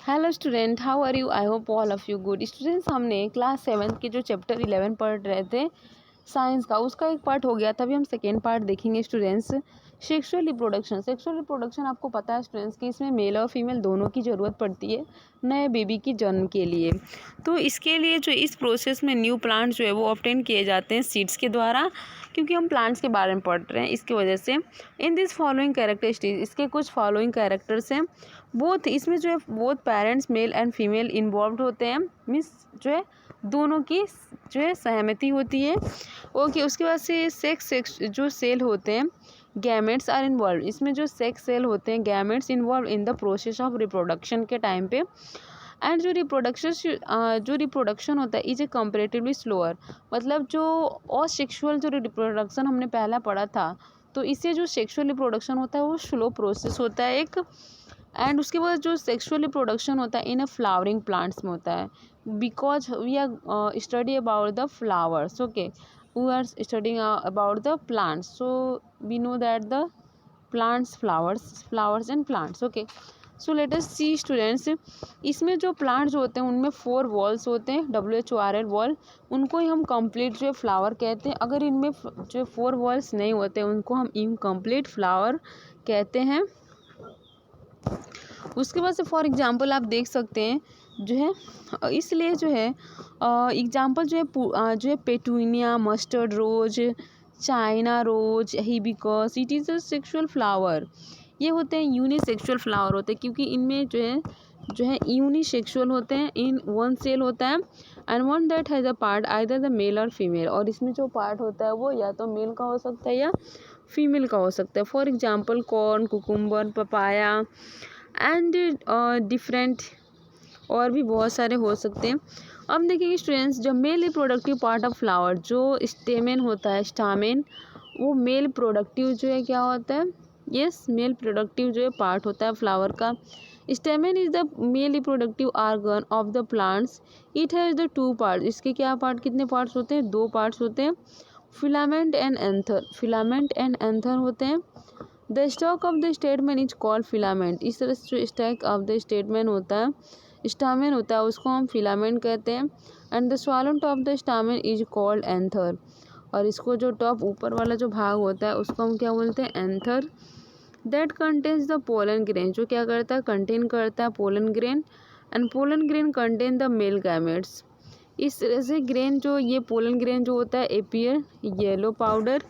Hello student, how are you? I hope all of you good. Students, हमने class 7 के जो chapter 11 पढ़ रहे थे साइंस का, उसका एक पार्ट हो गया था। अभी हम सेकेंड पार्ट देखेंगे students. Sexual reproduction. Sexual reproduction आपको पता है स्टूडेंट्स कि इसमें मेल और फीमेल दोनों की ज़रूरत पड़ती है नए बेबी की जन्म के लिए। तो इसके लिए जो इस प्रोसेस में न्यू प्लांट जो है वो ऑब्टेन किए जाते हैं सीड्स के द्वारा, क्योंकि हम प्लांट्स के बारे में पढ़ रहे हैं इसकी वजह से। इन दिस फॉलोइंग कैरेक्टरिस्टिक, इसके कुछ फॉलोइंग कैरेक्टर्स हैं। बोथ इसमें जो है both parents mail and female involve होते हैं, मीन्स जो है दोनों की जो है सहमति होती है। ओके, उसके बाद से सेक्स जो सेल होते हैं गैमेट्स आर इन्वॉल्व। इसमें जो सेक्स सेल होते हैं gametes involve in the process of reproduction के टाइम पे। एंड जो रिप्रोडक्शन होता है इज ए कंपेरेटिवली स्लोअर, मतलब जो और सेक्सुअल जो रिप्रोडक्शन हमने पहला पढ़ा था, तो इससे जो सेक्सुअल रिप्रोडक्शन होता है वो स्लो प्रोसेस होता है एक। एंड उसके बाद जो सेक्सुअल रिप्रोडक्शन होता है इन अ फ्लावरिंग प्लांट्स में होता है, because we are study about the flowers. Okay, we are studying about the plants, so we know that the plants flowers and plants. Okay, so let us see students. इसमें जो plant जो होते हैं उनमें 4 walls होते हैं, WHORL wall, उनको ही हम कंप्लीट जो है फ्लावर कहते हैं। अगर इनमें जो 4 वॉल्स नहीं होते उनको हम इनकम्प्लीट फ्लावर कहते हैं। उसके बाद से फॉर एग्जांपल आप देख सकते हैं जो है, इसलिए जो है एग्जांपल जो है petunia, mustard rose, China rose, hibiscus, it is a sexual flower. ये होते हैं यूनिसेक्सुअल फ्लावर होते हैं, क्योंकि इनमें जो है यूनिसेक्सुअल होते हैं। इन वन सेल होता है and one that has a part either the male और फीमेल, और इसमें जो पार्ट होता है वो या तो मेल का हो सकता है या फीमेल का हो सकता है। For example corn, cucumber, papaya and different और भी बहुत सारे हो सकते हैं। अब देखिए स्टूडेंट्स, जब male reproductive part of flower जो स्टेमेन होता है, स्टामेन, वो मेल प्रोडक्टिव जो है क्या होता है, यस मेल प्रोडक्टिव जो है पार्ट होता है फ्लावर का। Stamen is the male reproductive organ of the plants. It has the 2 parts. इसके क्या पार्ट, कितने पार्ट्स होते हैं? 2 पार्ट्स होते हैं, filament and anther. Filament and anther होते हैं। The stock of the statement is called filament. इस तरह से जो स्टैक ऑफ द स्टेटमेन होता है, स्टामेन होता है, उसको हम फिलामेंट कहते हैं। And the स्वालन top the stamen is called anther. और इसको जो टॉप ऊपर वाला जो भाग होता है उसको हम क्या बोलते हैं? Anther. That contains the pollen grain, जो क्या करता है? कंटेन करता है pollen grain. And pollen grain contain the male gametes. इस तरह से ग्रेन जो ये पोलन ग्रेन जो होता है appear yellow powder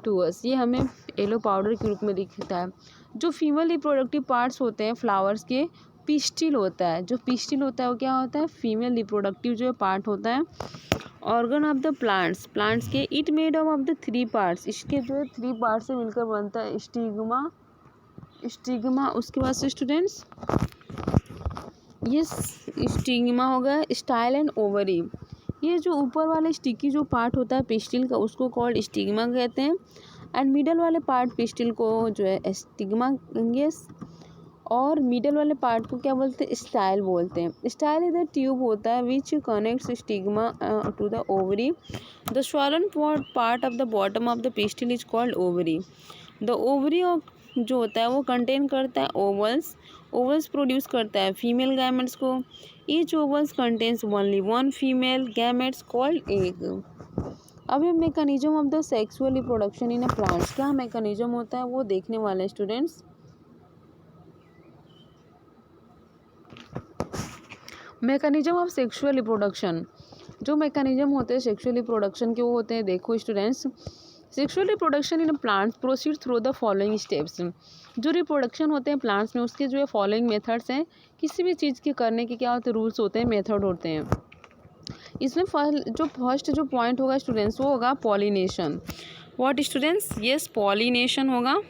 to us, ये हमें येलो पाउडर के रूप में दिखता है। जो फीमेल रिप्रोडक्टिव पार्ट्स होते हैं फ्लावर्स के, पिस्टिल होता है। जो पिस्टिल होता है वो क्या होता है? फीमेल रिप्रोडक्टिव जो है पार्ट होता है। ऑर्गन ऑफ द प्लांट्स के, it made up of the 3 parts. इसके जो है 3 पार्ट से मिलकर बनता है स्टिग्मा। उसके बाद से स्टूडेंट्स ये स्टिग्मा हो गया, स्टाइल एंड ओवरी। ये जो ऊपर वाले स्टिकी जो पार्ट होता है पिस्टिल का, उसको कॉल्ड स्टिग्मा कहते हैं। एंड मिडल वाले पार्ट पिस्टिल को जो है स्टिग्मा, यस, और मिडल वाले पार्ट को क्या बोलते हैं? स्टाइल बोलते हैं। स्टाइल इधर ट्यूब होता है which connects stigma to the ovary. The swollen part of the bottom of the pistil is called ovary. The ovary of जो होता है वो कंटेन करता है ओवल्स प्रोड्यूस करता है फीमेल गैमेट्स को। Each vowels contains only 1 female gametes called egg. अब ये mechanism of the sexual reproduction in a plants, क्या मैकेनिज्म होता है वो देखने वाले हैं students. Mechanism of sexual reproduction, जो मैकेनिज्म होते हैं सेक्सुअल रिप्रोडक्शन के वो होते हैं, देखो students. Sexual reproduction in plants proceed through the following steps. जो रिप्रोडक्शन होते हैं प्लांट्स में उसके जो है फॉलोइंग मेथड्स हैं। किसी भी चीज़ के करने के क्या होते हैं? रूल्स होते हैं, मेथड होते हैं। इसमें फर्स्ट जो पॉइंट होगा स्टूडेंट्स वो होगा pollination. What students? Yes, pollination होगा।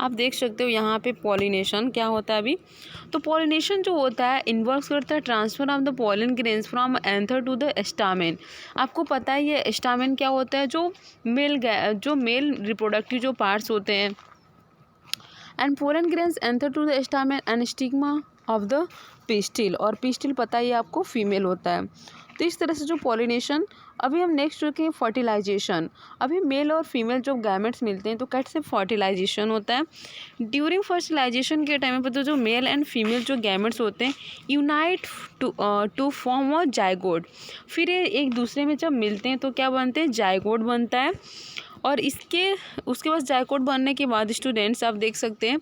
आप देख सकते हो यहाँ पे पॉलिनेशन क्या होता है अभी। तो पॉलिनेशन जो होता है इन्वॉल्व करता है transfer of the pollen grains from anther to the stamen. आपको पता है ये स्टामेन क्या होता है? जो मेल रिप्रोडक्टिव जो पार्ट्स होते हैं। And pollen grains anther to the stamen and stigma of the pistil, और पिस्टिल पता ही आपको फीमेल होता है। तो इस तरह से जो पॉलिनेशन। अभी हम नेक्स्ट देखें फर्टिलाइजेशन। अभी मेल और फीमेल जो गैमेट्स मिलते हैं तो कैसे फर्टिलाइजेशन होता है। ड्यूरिंग फर्टिलाइजेशन के टाइम पर तो जो मेल एंड फीमेल जो गैमेट्स होते हैं unite to form a zygote. फिर ये एक दूसरे में जब मिलते हैं तो क्या बनते हैं, जाइगोट बनता है। और उसके बाद जाइगोट बनने के बाद स्टूडेंट्स आप देख सकते हैं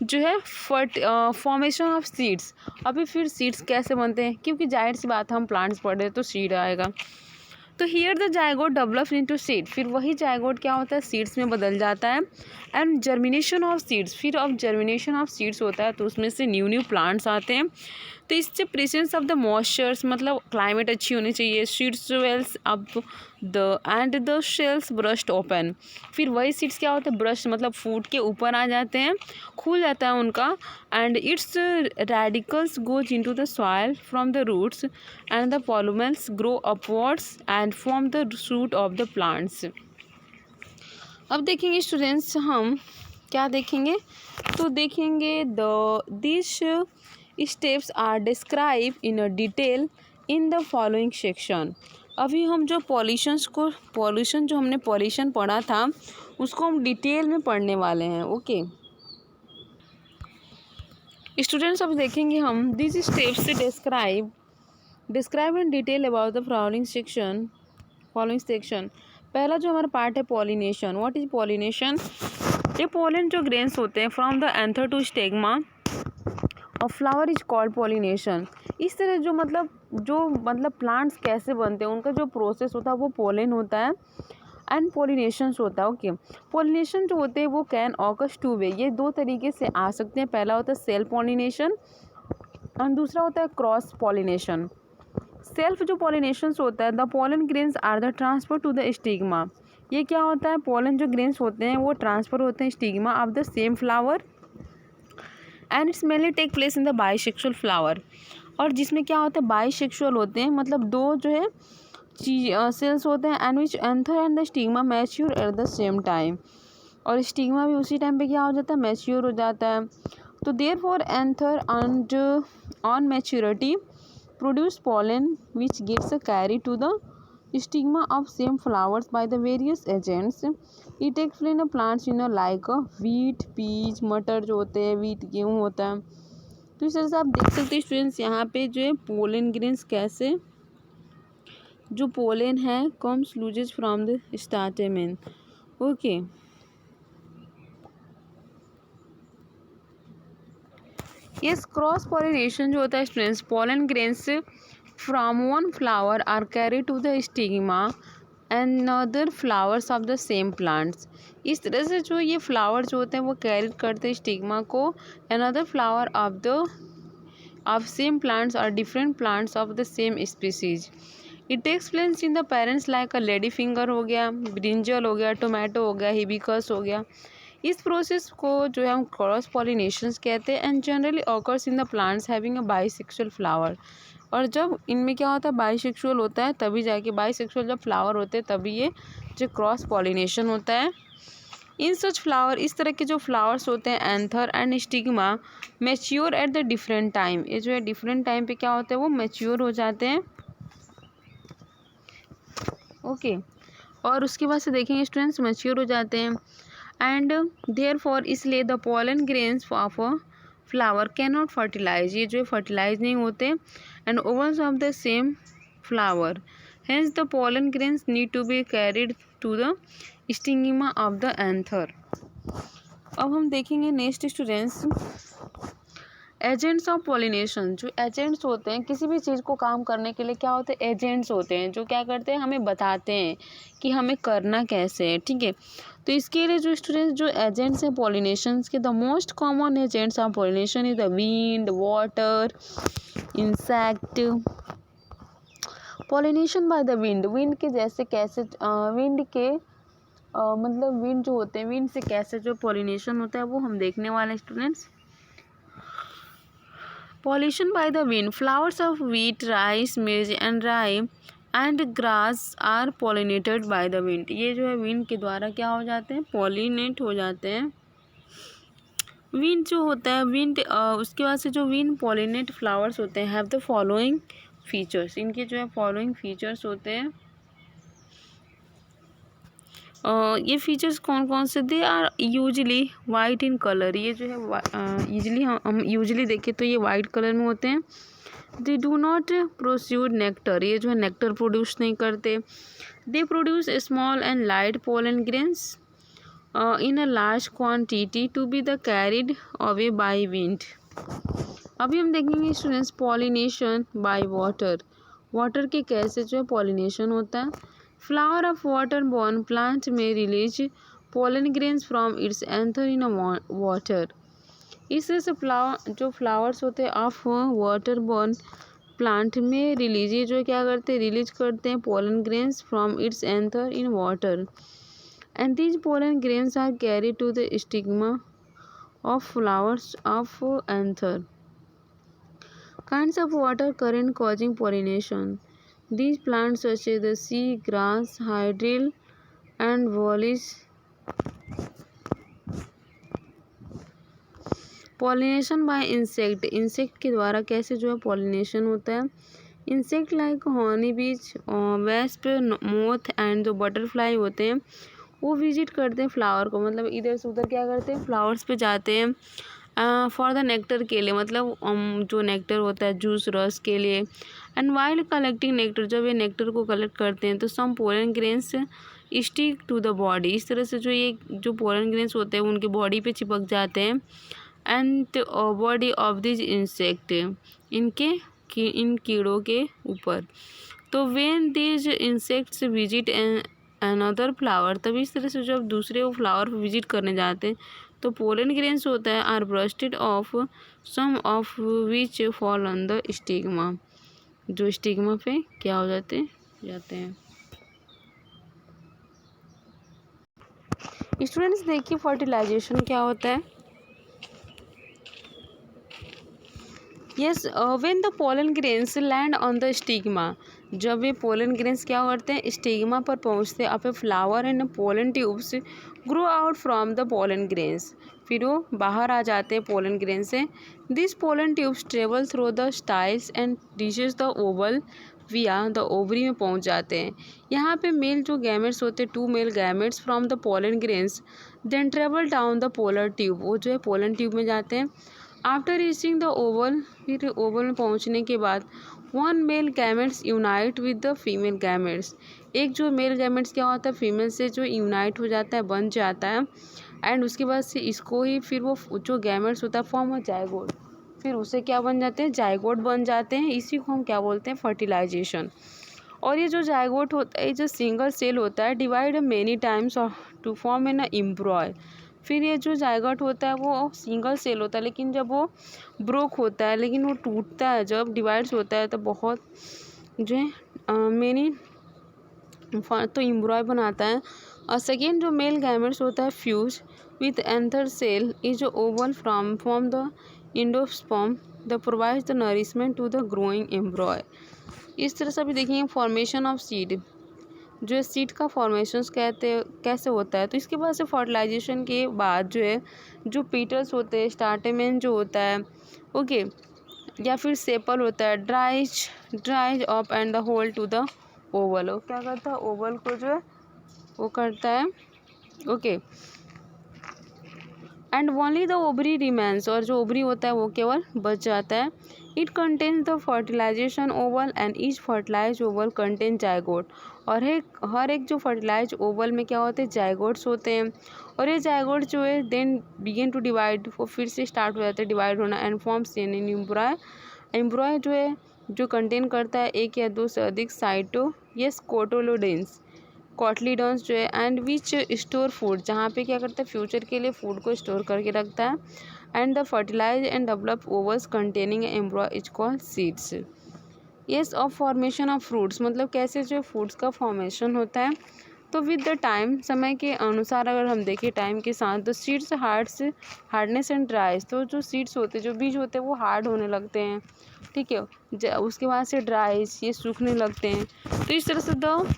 जो है फॉर्मेशन ऑफ सीड्स। अभी फिर सीड्स कैसे बनते हैं, क्योंकि जाहिर सी बात हम प्लांट्स पढ़ रहे हैं तो सीड आएगा। तो here the zygote develops into seed. फिर वही जाइगोट क्या होता है, सीड्स में बदल जाता है। And germination of seeds. फिर अब जर्मिनेशन ऑफ सीड्स होता है तो उसमें से न्यू प्लांट्स आते हैं। तो इससे प्रेजेंस ऑफ द मॉइस्चर्स, मतलब क्लाइमेट अच्छी होनी चाहिए। Seeds swells up the shells burst open. फिर वही सीड्स क्या होते हैं, ब्रश मतलब फूट के ऊपर आ जाते हैं, खुल जाता है उनका। And its radicals goes into the soil from the roots and the plumules grow upwards and form the root of the plants. अब देखेंगे स्टूडेंट्स हम क्या देखेंगे, तो देखेंगे this steps are describe in a detail in the following section. अभी हम जो पॉल्यूशन जो हमने पॉल्यूशन पढ़ा था उसको हम डिटेल में पढ़ने वाले हैं। ओके स्टूडेंट्स, अब देखेंगे हम this steps describe in detail about the following section. पहला जो हमारा पार्ट है पॉलिनेशन। What is pollination. ये पोलन जो ग्रेन्स होते हैं फ्रॉम द एंथर टू स्टेगमा और फ्लावर इज कॉल्ड पॉलिनेशन। इस तरह जो मतलब प्लांट्स कैसे बनते हैं उनका जो प्रोसेस होता है वो पोलन होता है एंड पॉलिनेशंस होता है। ओके पॉलिनेशन जो होते हैं वो कैन ऑकर्स टू वे, ये दो तरीके से आ सकते हैं। पहला होता है सेल्फ पॉलिनेशन और दूसरा होता है क्रॉस पॉलिनेशन। सेल्फ जो पॉलिनेशंस होता है, the pollen grains are the transfer to the stigma. ये क्या होता है, पोलन जो ग्रेन्स होते हैं वो ट्रांसफर होते हैं stigma of the same flower and it's mainly take place in the bisexual flower. और जिसमें क्या होता है, बाइसेक्सुअल होते हैं, मतलब दो जो है सेल्स होते हैं and which anther and the stigma mature at the same time. और स्टिग्मा भी उसी टाइम पे क्या हो जाता है, मैच्योर हो जाता है। तो therefore anther and on maturity produce pollen which gets carried to the stigma of same flowers by the various agents. It takes place in the plants like wheat, peas, मटर जो होते हैं, wheat गेहूँ होता है। तो इस तरह से आप देख सकते हैं स्टूडेंट्स यहाँ पे जो है पोलन ग्रेन्स कैसे जो पोलन है comes loses from the stamen. Okay yes cross pollination जो होता है students, pollen grains from one flower are carry to the stigma and other flowers of the same plants. इस तरह से जो ये फ्लावर जो होते हैं वो कैरी करते हैं स्टिग्मा को and other flower of same plants और different plants of the same species. It takes place in the parents like a lady finger हो गया, ब्रिंजल हो गया, टोमेटो हो गया, हिबिस्कस हो गया। इस प्रोसेस को जो है हम क्रॉस पॉलिनेशंस कहते हैं and generally occurs in the plants having a bisexual flower. और जब इनमें क्या होता है, बाइसेक्सुअल होता है, तभी जाके बाइसेक्सुअल जब फ्लावर होते हैं तभी ये जो क्रॉस पॉलिनेशन होता है। इन सच फ्लावर, इस तरह के जो फ्लावर्स होते हैं anther and stigma mature at the different time. ये जो है डिफरेंट टाइम पे क्या होता है वो मैच्योर हो जाते हैं। ओके और उसके बाद से देखेंगे स्टूडेंट्स मैच्योर हो जाते हैं एंड देयरफॉर इसलिए the pollen grains of a flower can not fertilize, ये जो फर्टिलाइज नहीं होते and ovules of the same flower, hence the pollen grains need to be carried to the stigma of the anther. अब हम देखेंगे next students agents of pollination. जो agents होते हैं किसी भी चीज़ को काम करने के लिए क्या होते हैं, एजेंट्स होते हैं जो क्या करते हैं, हमें बताते हैं कि हमें करना कैसे है। ठीक है, तो इसके लिए जो स्टूडेंट्स जो एजेंट्स हैं पॉलिनेशंस के, the most common agents of pollination is the wind, water, insect. Pollination by the wind, wind के जैसे कैसे विंड के मतलब विंड जो होते हैं, विंड से कैसे जो पॉलिनेशन होता है वो हम देखने वाले हैं students. Pollution by the wind. Flowers of wheat, rice, maize and rye and grass are pollinated by the wind. ये जो है विंड के द्वारा क्या हो जाते हैं, पॉलिनेट हो जाते हैं। विंड जो होता है, विंड उसके बाद से जो विंड पॉलिनेट फ्लावर्स होते हैं हैव द फॉलोइंग फीचर्स, इनके जो है फॉलोइंग फीचर्स होते हैं। ये फीचर्स कौन कौन से? They are usually white in colour, ये जो है यूजली हम यूजली देखें तो ये वाइट कलर में होते हैं। They do not produce nectar, ये जो है नेक्टर प्रोड्यूस नहीं करते। They produce small and light pollen grains in a large quantity to be the carried away by wind. अभी हम देखेंगे students pollination by water, water के कैसे जो है पॉलिनेशन होता है। Flower of water borne plant में release pollen grains from its anther in water. इस तरह से फ्लावर्स होते हैं ऑफ वाटर बॉर्न प्लांट में रिलीज, ये जो क्या करते हैं रिलीज करते हैं pollen grains from its anther in water, and these pollen grains are carried to the stigma of flowers of anther. Kinds of water current causing pollination. These plants such as the sea grass, hydril and vollis. Pollination by insect. Insect के द्वारा कैसे जो है pollination होता है। Insect like horny beach, wasp, moth and जो butterfly होते हैं वो विजिट करते हैं फ्लावर को, मतलब इधर से उधर क्या करते हैं फ्लावर्स पे जाते हैं फॉर द नेक्टर के लिए, मतलब जो नेक्टर होता है जूस रस के लिए। एंड वाइल कलेक्टिंग नेक्टर, जब ये नेक्टर को कलेक्ट करते हैं तो some pollen grains stick to the body, इस तरह से जो ये जो पोलन ग्रेन्स होते हैं उनके बॉडी पे चिपक जाते हैं। And body of this insect, इन कीड़ों के ऊपर। तो when this insects visit another flower, तभी इस तरह से जब दूसरे वो फ्लावर पर विजिट करने जाते हैं तो पोलन ग्रेन्स होता है are brushed off, some of which fall on the stigma, जो स्टिग्मा पे क्या हो जाते हैं। स्टूडेंट्स देखिए फर्टिलाइजेशन क्या होता है। Yes, when the pollen grains land on the stigma, जब ये पोलन ग्रेन्स क्या करते हैं स्टिग्मा पर पहुंचते हैं, अब flower and pollen tubes grow out from the pollen grains, फिर वो बाहर आ जाते हैं पोलन ग्रेन से। This pollen tubes travel through the styles and reaches the Oval विया द ओवरी में पहुंच जाते हैं। यहाँ पे मेल जो गैमेट्स होते हैं 2 male gametes from the pollen grains then travel down the polar tube, वो जो है पोलन ट्यूब में जाते हैं। आफ्टर रीचिंग द ओवल, फिर ओवल में पहुँचने के बाद 1 male gametes unite with the female gametes, एक जो मेल गैमेट्स क्या होता है फीमेल से जो यूनाइट हो जाता है बन जाता है, एंड उसके बाद से इसको ही फिर वो जो गैमेट्स होता है फॉर्म ऑफ जाइगोट, फिर उससे क्या बन जाते हैं जाइगोट बन जाते हैं, इसी को हम क्या बोलते हैं फर्टिलाइजेशन। और ये जो जाइगोट होता है, ये जो सिंगल सेल होता है divide many times to form an embryo. फिर ये जो जाइगोट होता है वो सिंगल सेल होता है, लेकिन जब वो ब्रोक होता है, लेकिन वो टूटता है जब डिवाइड्स होता है तो बहुत जो है मेनी तो एम्ब्रॉय बनाता है। और सेकेंड जो मेल गैमेट्स होता है fuse with anther cell is ovule from the endosperm the provides the nourishment to the growing embryo. इस तरह से अभी देखेंगे फॉर्मेशन ऑफ सीड, जो सीड का फॉर्मेशन कैसे होता है। तो इसके बाद से फर्टिलाइजेशन के बाद जो है जो पीटल्स होते हैं स्टार्टेमेन जो होता है ओके, या फिर सेपल होता है dries up and the whole to the ovule, वो क्या करता है ओवल को जो है वो करता है okay. And only the ovary remains, और जो ओवरी होता है वो केवल बच जाता है। It contains the fertilization ovule and each fertilize ovule contain zygote, और हर एक जो फर्टिलाइज ओवल में क्या होते हैं जाइगोट्स होते हैं, और ये जाइगोट जो है देन बिगिन टू डिवाइड, वो फिर से स्टार्ट हो जाते हैं डिवाइड होना एंड फॉर्म्स एन एम्ब्रॉय। एम्ब्रॉय जो है जो कंटेन करता है एक या दो से अधिक कोटोलोडेंस कॉटलीडॉन्स जो है एंड विच स्टोर फूड, जहाँ पे क्या करता है फ्यूचर के लिए फूड को स्टोर करके रखता है। And the fertilize and develop ovules containing embryo is called seeds. Yes, of formation of fruits, मतलब कैसे जो फ्रूट्स का फॉर्मेशन होता है। तो विद द टाइम, समय के अनुसार अगर हम देखें टाइम के साथ, तो सीड्स हार्डनेस एंड ड्राइज, तो जो सीड्स होते हैं जो बीज होते हैं वो हार्ड होने लगते हैं, ठीक है। उसके बाद से ड्राइज, ये सूखने लगते हैं। तो इस तरह से द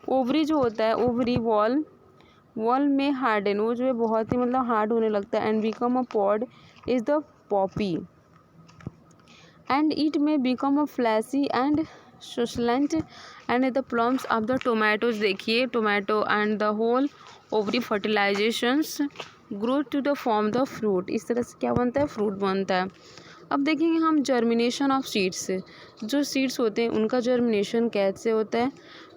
ओवरी जो होता है ओवरी वॉल में हार्डन, वो जो है बहुत ही मतलब हार्ड होने लगता है and become a pod is the Poppy. and it may become a fleshy and succulent. And the plums of the tomatoes, देखिए tomato and the whole ovary fertilizations grow to the form the fruit. इस तरह से क्या बनता है, fruit बनता है। अब देखेंगे हम जर्मिनेशन ऑफ सीड्स। जो सीड्स होते हैं उनका जर्मिनेशन कैसे होता है।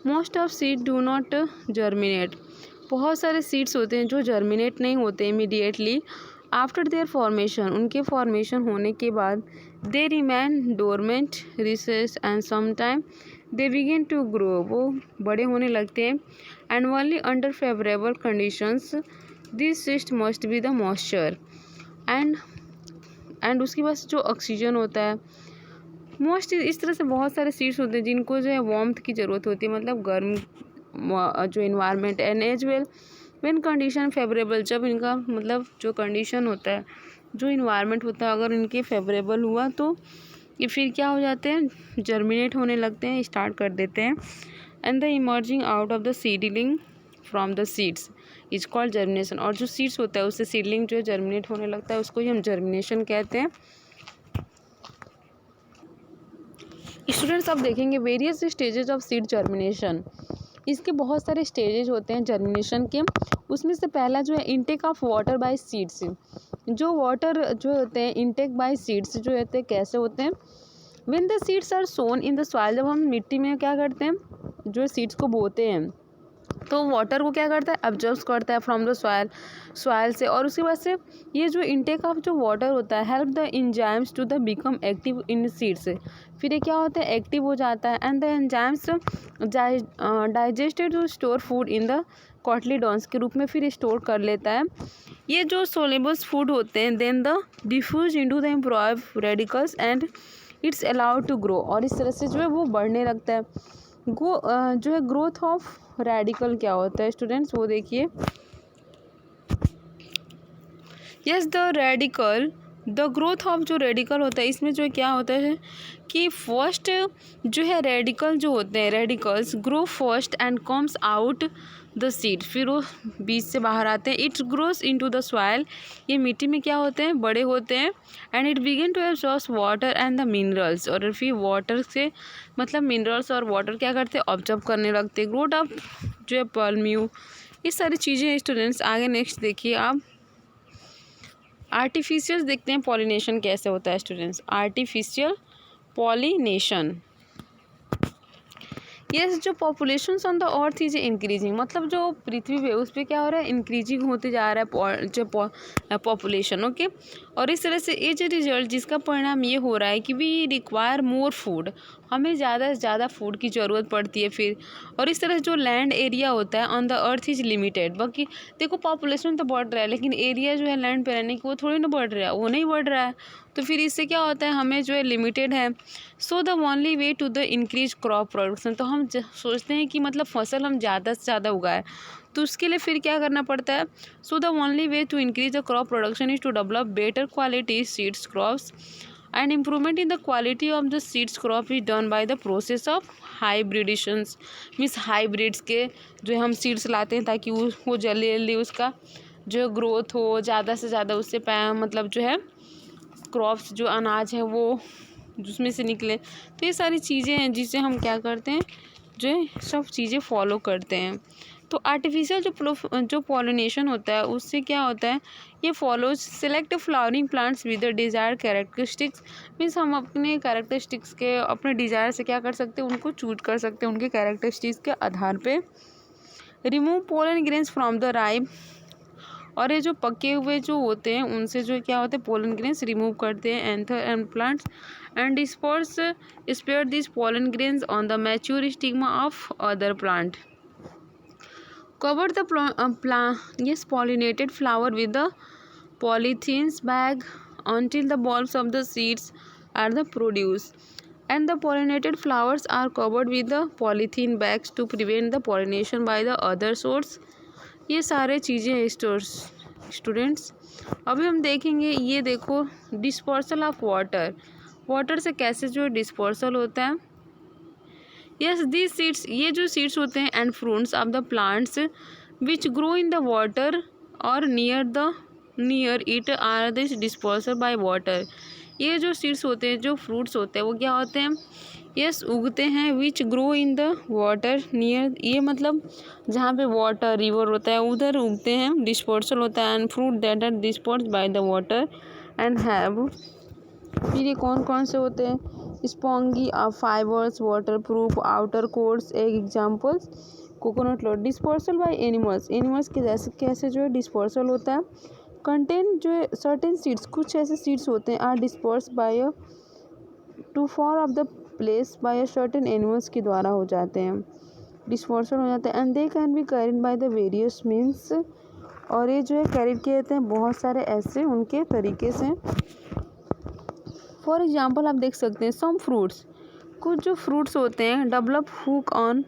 Most of seed do not germinate. बहुत सारे सीड्स होते हैं जो जर्मिनेट नहीं होते इमीडिएटली आफ्टर देयर फॉर्मेशन। उनके फॉर्मेशन होने के बाद they remain dormant recess and some time they begin to grow. वो बड़े होने लगते हैं and only under favourable conditions this seeds must be the moisture and उसके पास जो ऑक्सीजन होता है मोस्ट। इस तरह से बहुत सारे सीड्स होते हैं जिनको जो है वार्मथ की ज़रूरत होती है, मतलब गर्म जो environment and as well when condition favourable. जब इनका मतलब जो कंडीशन होता है, जो इन्वायरमेंट होता है, अगर इनके फेवरेबल हुआ तो ये फिर क्या हो जाते हैं, जर्मिनेट होने लगते हैं, स्टार्ट कर देते हैं। And the emerging out of the seedling from the seeds is called germination. और जो सीड्स होता है उससे सीडलिंग जो है जर्मिनेट होने लगता है, उसको ही हम जर्मिनेशन कहते हैं। स्टूडेंट्स अब देखेंगे various stages of seed germination. इसके बहुत सारे स्टेजेस होते हैं जर्मिनेशन के। उसमें से पहला जो है intake of water bye seeds. जो वाटर जो होते हैं इनटेक बाय सीड्स जो होते हैं कैसे होते हैं, when the seeds are sown in the soil. जब हम मिट्टी में क्या करते हैं, जो सीड्स को बोते हैं तो वाटर को क्या करता है, ऑब्जर्व करता है फ्रॉम द सॉइल से। और उसके बाद से ये जो इनटेक ऑफ जो वाटर होता है help the enzymes to the become active in seeds. फिर ये क्या होता है, एक्टिव हो जाता है and the enzymes digested to store food in the cotyledons के रूप में फिर स्टोर कर लेता है। ये जो सोलेबल्स फूड होते हैं then the diffuse into the employed radicals and it's allowed to grow. और इस तरह से जो है वो बढ़ने लगता है। जो है ग्रोथ ऑफ रेडिकल क्या होता है स्टूडेंट्स, वो देखिए। Yes the radical, the growth of जो रेडिकल होता है इसमें जो क्या होता है कि फर्स्ट जो है रेडिकल जो होते हैं, radicals grow first and comes out the seed. फिर वो बीज से बाहर आते हैं। It's grows into the soil. ये मिट्टी में क्या होते हैं, बड़े होते हैं and it begin to absorb water and the minerals. और फिर वाटर से मतलब मिनरल्स और वाटर क्या करते हैं, ऑब्जर्व करने लगते हैं। ग्रोथ ऑफ जो है पल्म्यू, ये सारी चीज़ें स्टूडेंट्स। आगे नेक्स्ट देखिए आप आर्टिफिशियल देखते हैं पॉलिनेशन कैसे होता है स्टूडेंट्स। आर्टिफिशियल पॉलिनेशन, यस जो population on the earth is increasing. मतलब जो पृथ्वी पे उस पर क्या हो रहा है, इंक्रीजिंग होते जा रहा है जो पॉपुलेशन। ओके, और इस तरह से एज ए रिजल्ट जिसका परिणाम ये हो रहा है कि वी रिक्वायर मोर फूड, हमें ज़्यादा से ज़्यादा फूड की ज़रूरत पड़ती है फिर। और इस तरह से जो लैंड एरिया होता है on the earth is limited. बाकी देखो पॉपुलेशन तो बढ़ रहा है लेकिन एरिया जो है लैंड पे रहने की वो थोड़ी ना बढ़ रहा है, वो नहीं बढ़ रहा है। तो फिर इससे क्या होता है, हमें जो है लिमिटेड है। So the only way to the increase crop production. तो हम सोचते हैं कि मतलब फसल हम ज़्यादा से ज़्यादा उगाएं, तो उसके लिए फिर क्या करना पड़ता है। So the only way to increase the crop production is to develop better quality seeds crops and improvement in the quality of the seeds crop is done by the process of hybridations। Means hybrids के जो हम seeds लाते हैं ताकि वो जल्दी जल्दी उसका जो ग्रोथ हो, ज़्यादा से ज़्यादा उससे मतलब जो है क्रॉप्स जो अनाज है वो उसमें से निकले। तो ये सारी चीज़ें हैं जिससे हम क्या करते हैं, जो है सब चीज़ें फॉलो करते हैं। तो आर्टिफिशियल जो पॉलिनेशन होता है उससे क्या होता है, ये follows select flowering plants with the desired characteristics. Means हम अपने कैरेक्टरिस्टिक्स के अपने डिज़ायर से क्या कर सकते हैं, उनको चूज कर सकते हैं उनके कैरेक्टरिस्टिक्स के आधार पे। Remove pollen grains from the ripe. और ये जो पके हुए जो होते हैं उनसे जो क्या होते हैं, पोलन ग्रेन्स रिमूव करते हैं anther and plants and disperse spare this pollen grains on the mature stigma of other plant. Cover the pollinated flower with the polythene bag until the bulbs of the seeds are the produce, and the pollinated flowers are covered with the polythene bags to prevent the pollination by the other source। ये सारे चीज़ें students अभी हम देखेंगे। ये देखो dispersal of water, water से कैसे जो डिस्पर्सल होता है। यस दिस सीड्स, ये जो सीड्स होते हैं and fruits of the plants which grow in the water और near it are this dispersal by water. ये जो सीड्स होते हैं, जो फ्रूट्स होते हैं, वो क्या होते हैं, यस उगते हैं, विच grow in the water near, ये मतलब जहाँ पे वाटर रिवर होता है उधर उगते हैं, डिस्पर्सल होता है, and fruit that are disperse by the water and have, फिर ये कौन कौन से होते हैं, spongy fibres, waterproof outer coats, एक examples coconut lot, dispersal by animals, animals के जैसे कैसे जो है डिस्पर्सल होता है, कंटेंट जो है सर्टेन सीड्स, कुछ ऐसे सीड्स होते हैं are disperse by to far of the place by certain animals के द्वारा हो जाते हैं, डिस्पर्सल हो जाते हैं, and they can be carried by the various means, और ये जो है कैरिड किए जाते हैं बहुत सारे ऐसे उनके तरीके से। फॉर एग्जाम्पल आप देख सकते हैं सम फ्रूट्स, कुछ जो फ्रूट्स होते हैं develop hook on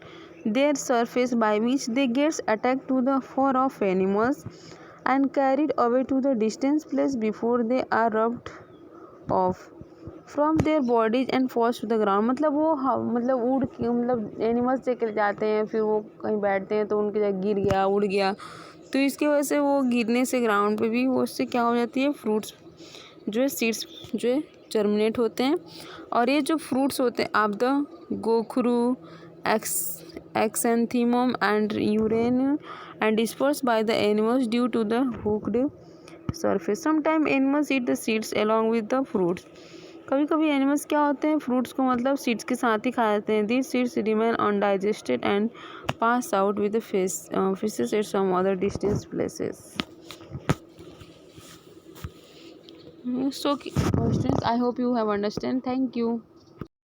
their surface by which they gets attack to the fur of animals and carried away to the distance place before they are rubbed off from their bodies and falls to the ground, मतलब वो मतलब उड़ के मतलब animals लेकर जाते हैं, फिर वो कहीं बैठते हैं तो उनके जगह गिर गया, उड़ गया, तो इसकी वजह से वो गिरने से ग्राउंड पे भी वो उससे क्या हो जाती है, फ्रूट्स जो है सीड्स जो है जर्मिनेट होते हैं। और ये जो फ्रूट्स होते हैं आप the gokhru xanthium and urena and disperse by the animals due to the hooked surface, sometime animals eat the seeds along with the fruits, कभी कभी एनिमल्स क्या होते हैं फ्रूट्स को मतलब सीड्स के साथ ही खा जाते हैं, this seeds remain undigested and pass out with the faeces at some other distance places. So students, I hope you have understand. Thank you.